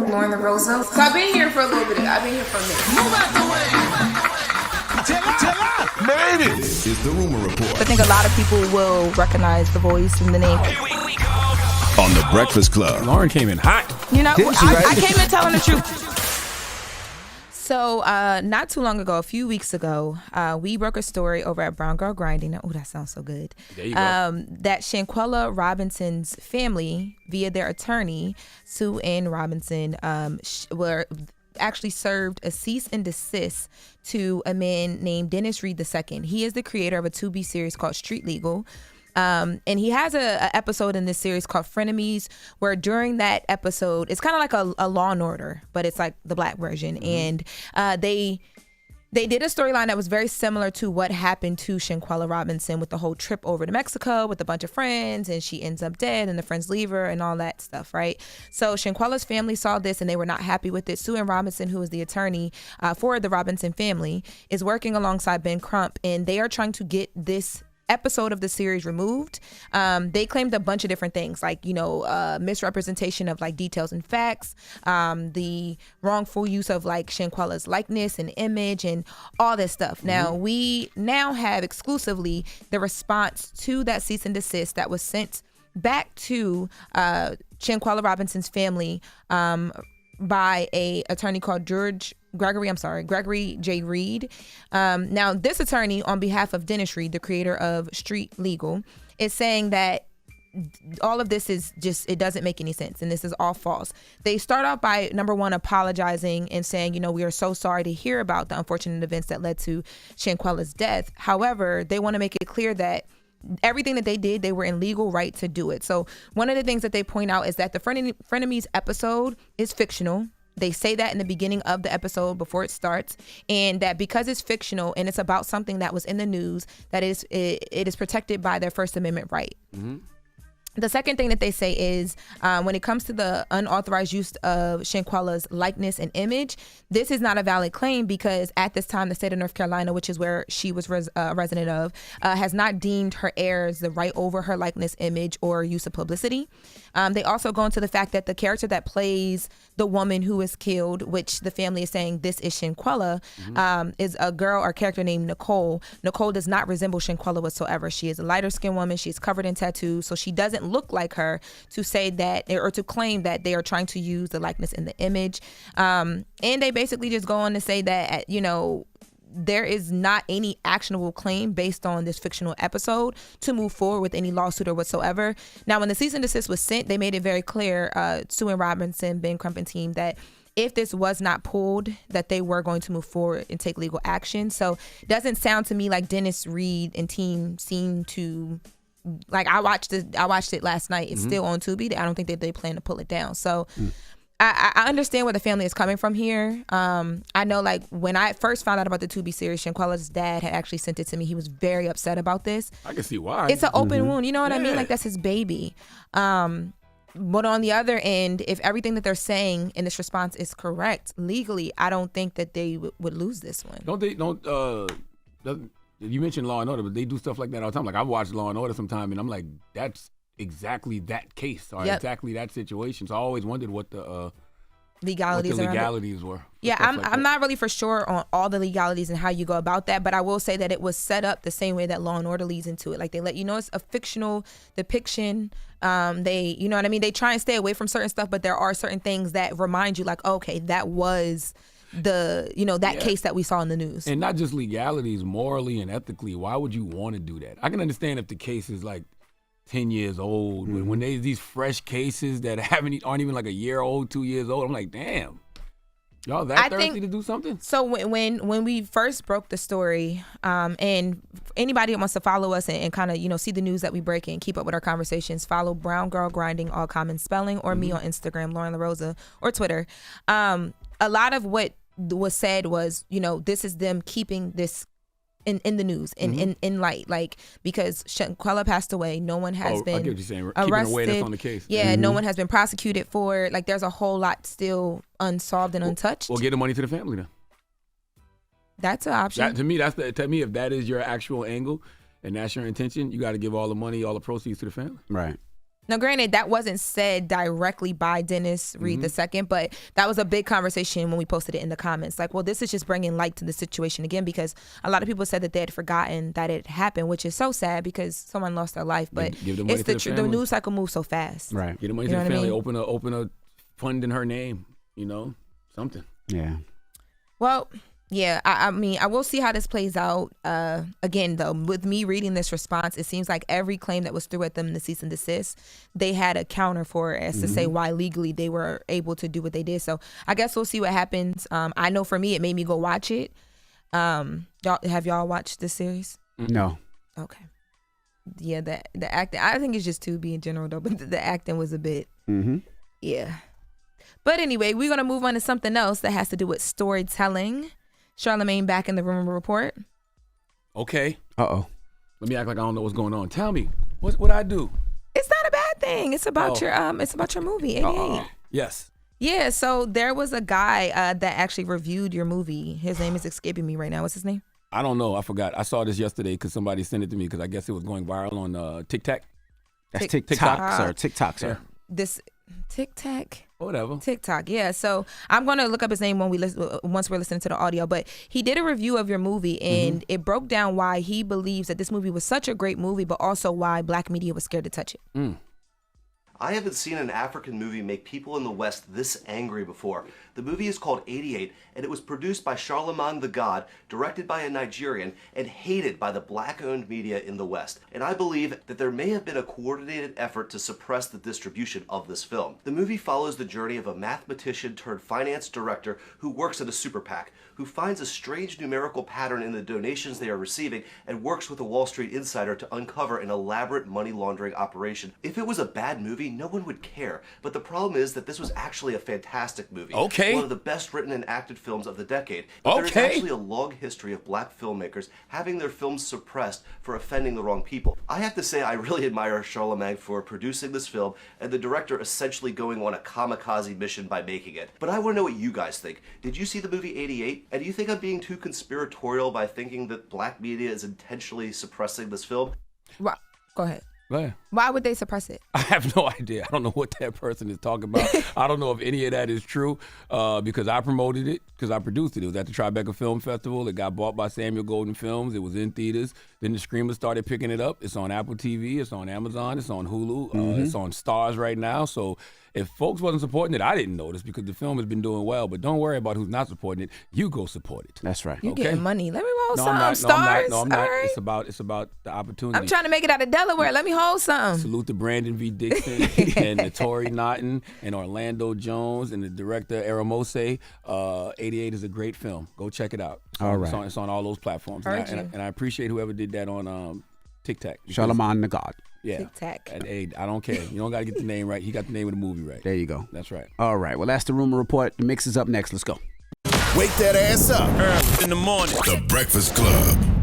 Lauren LaRosa. So I've been here for a little bit. I've been here for a minute. Move out the way. Made it. This is the Rumor Report. I think a lot of people will recognize the voice and the name. On The Breakfast Club. Lauren came in hot. You know, Didn't she, right? I came in telling the truth. So not too long ago, a few weeks ago, we broke a story over at Brown Girl Grinding. Oh, that sounds so good. There you go. That Shanquella Robinson's family, via their attorney, Sue Ann Robinson, were actually served a cease and desist to a man named Dennis Reed II. He is the creator of a Tubi series called Street Legal. And he has a episode in this series called Frenemies, where during that episode, it's kind of like a Law and Order, but it's like the black version. And they did a storyline that was very similar to what happened to Shanquella Robinson with the whole trip over to Mexico with a bunch of friends, and she ends up dead and the friends leave her and all that stuff, right? So Shanquella's family saw this and they were not happy with it. Sue Ann Robinson, who is the attorney for the Robinson family, is working alongside Ben Crump, and they are trying to get this episode of the series removed. They claimed a bunch of different things, like, misrepresentation of like details and facts, the wrongful use of like Shanquella's likeness and image and all this stuff. Now we now have exclusively the response to that cease and desist that was sent back to Shanquella Robinson's family by a attorney called Gregory J. Reed. Now, this attorney, on behalf of Dennis Reed, the creator of Street Legal, is saying that all of this is just, it doesn't make any sense, and this is all false. They start off by, number one, apologizing and saying, we are so sorry to hear about the unfortunate events that led to Shanquella's death. However, they want to make it clear that everything that they did, they were in legal right to do it. So one of the things that they point out is that the Frenemies episode is fictional. They say that in the beginning of the episode before it starts, and that because it's fictional and it's about something that was in the news, that it is protected by their First Amendment right. Mm-hmm. The second thing that they say is when it comes to the unauthorized use of Shanquella's likeness and image, this is not a valid claim because at this time, the state of North Carolina, which is where she was a resident of, has not deemed her heirs the right over her likeness, image, or use of publicity. They also go into the fact that the character that plays the woman who is killed, which the family is saying this is Shanquella, is a girl or character named Nicole. Nicole does not resemble Shanquella whatsoever. She is a lighter skinned woman. She's covered in tattoos, so she doesn't look like her to say that or to claim that they are trying to use the likeness and the image. And they basically just go on to say that, there is not any actionable claim based on this fictional episode to move forward with any lawsuit or whatsoever. Now, when the cease and desist was sent, they made it very clear, Sue Ann Robinson, Ben Crump and team, that if this was not pulled, that they were going to move forward and take legal action. So it doesn't sound to me like Dennis Reed and team seem to, like, I watched it last night. It's still on Tubi. I don't think that they plan to pull it down. So I understand where the family is coming from here. I know, like, when I first found out about the Tubi series, Shanquella's dad had actually sent it to me. He was very upset about this. I can see why. It's an open wound. You know what I mean? Like, that's his baby. But on the other end, if everything that they're saying in this response is correct legally, I don't think that they would lose this one. You mentioned Law and Order, but they do stuff like that all the time. Like, I've watched Law and Order sometime, and I'm like, that's exactly that case or exactly that situation. So I always wondered what the legalities were. Yeah, I'm not really for sure on all the legalities and how you go about that, but I will say that it was set up the same way that Law and Order leads into it. Like, they let you know it's a fictional depiction. They, you know what I mean? They try and stay away from certain stuff, but there are certain things that remind you, like, okay, that was that case that we saw in the news. And not just legalities, morally and ethically. Why would you want to do that? I can understand if the case is like 10 years old, but when there's these fresh cases that aren't even like a year old, 2 years old, I'm like, damn, y'all thirsty to do something? So when we first broke the story, and anybody that wants to follow us and kind of see the news that we break and keep up with our conversations, follow Brown Girl Grinding, all common spelling, or me on Instagram, Lauren LaRosa, or Twitter. A lot of what was said was, this is them keeping this in the news, in light, like, because Shanquella passed away, no one has been I get what you're saying. arrested. Keeping away that's on the case. Yeah, no one has been prosecuted for it. Like, there's a whole lot still unsolved and untouched. Well, get the money to the family then. That's an option. To me, if that is your actual angle and that's your intention, you got to give all the money, all the proceeds to the family. Right. Now, granted, that wasn't said directly by Dennis Reed II, but that was a big conversation when we posted it in the comments. Like, well, this is just bringing light to the situation again, because a lot of people said that they had forgotten that it happened, which is so sad because someone lost their life. But Give the money it's to the news cycle moves so fast. Right. Get the money You to know the what I family. mean? Open a fund in her name. Something. Yeah. Well, yeah, I mean, I will see how this plays out. Again, though, with me reading this response, it seems like every claim that was threw at them in the cease and desist, they had a counter for it as to say why legally they were able to do what they did. So I guess we'll see what happens. I know for me, it made me go watch it. Have y'all watched this series? No. Okay. Yeah, the acting, I think it's just Tubi in general, though, but the acting was a bit, yeah. But anyway, we're going to move on to something else that has to do with storytelling. Charlamagne back in the Rumor Report. Okay. Uh-oh. Let me act like I don't know what's going on. Tell me, what I do? It's not a bad thing. It's about your movie, 88. Yes. Yeah, so there was a guy that actually reviewed your movie. His name is escaping me right now. What's his name? I don't know. I forgot. I saw this yesterday because somebody sent it to me because I guess it was going viral on TikTok. That's TikTok, sir. TikTok, sir. This TikTok. Whatever. TikTok, yeah. So I'm gonna look up his name once we're listening to the audio. But he did a review of your movie, and it broke down why he believes that this movie was such a great movie, but also why black media was scared to touch it. I haven't seen an African movie make people in the West this angry before. The movie is called 88, and it was produced by Charlamagne the God, directed by a Nigerian, and hated by the black-owned media in the West. And I believe that there may have been a coordinated effort to suppress the distribution of this film. The movie follows the journey of a mathematician turned finance director who works at a super PAC, who finds a strange numerical pattern in the donations they are receiving and works with a Wall Street insider to uncover an elaborate money laundering operation. If it was a bad movie, no one would care. But the problem is that this was actually a fantastic movie. Okay. One of the best written and acted films of the decade. But there is actually a long history of black filmmakers having their films suppressed for offending the wrong people. I have to say I really admire Charlamagne for producing this film and the director essentially going on a kamikaze mission by making it. But I want to know what you guys think. Did you see the movie 88? And do you think I'm being too conspiratorial by thinking that black media is intentionally suppressing this film? Right. Go ahead. Go ahead. Why would they suppress it? I have no idea. I don't know what that person is talking about. I don't know if any of that is true because I promoted it, because I produced it. It was at the Tribeca Film Festival. It got bought by Samuel Golden Films. It was in theaters. Then the Screamers started picking it up. It's on Apple TV. It's on Amazon. It's on Hulu. It's on Stars right now. So if folks wasn't supporting it, I didn't notice because the film has been doing well. But don't worry about who's not supporting it. You go support it. That's right. You getting money. Let me roll No, some I'm not. stars. No, I'm not. All right. It's about the opportunity. I'm trying to make it out of Delaware. Let me hold some. Salute to Brandon V. Dixon and Tori Naughton and Orlando Jones and the director Aramose. 88 is a great film. Go check it out. All right. It's on all those platforms. And I appreciate whoever did that on TikTok. Charlamagne the God. Yeah. TikTok. And I don't care. You don't got to get the name right. He got the name of the movie right. There you go. That's right. All right. Well, that's the Rumor Report. The mix is up next. Let's go. Wake that ass up. In the morning. The Breakfast Club.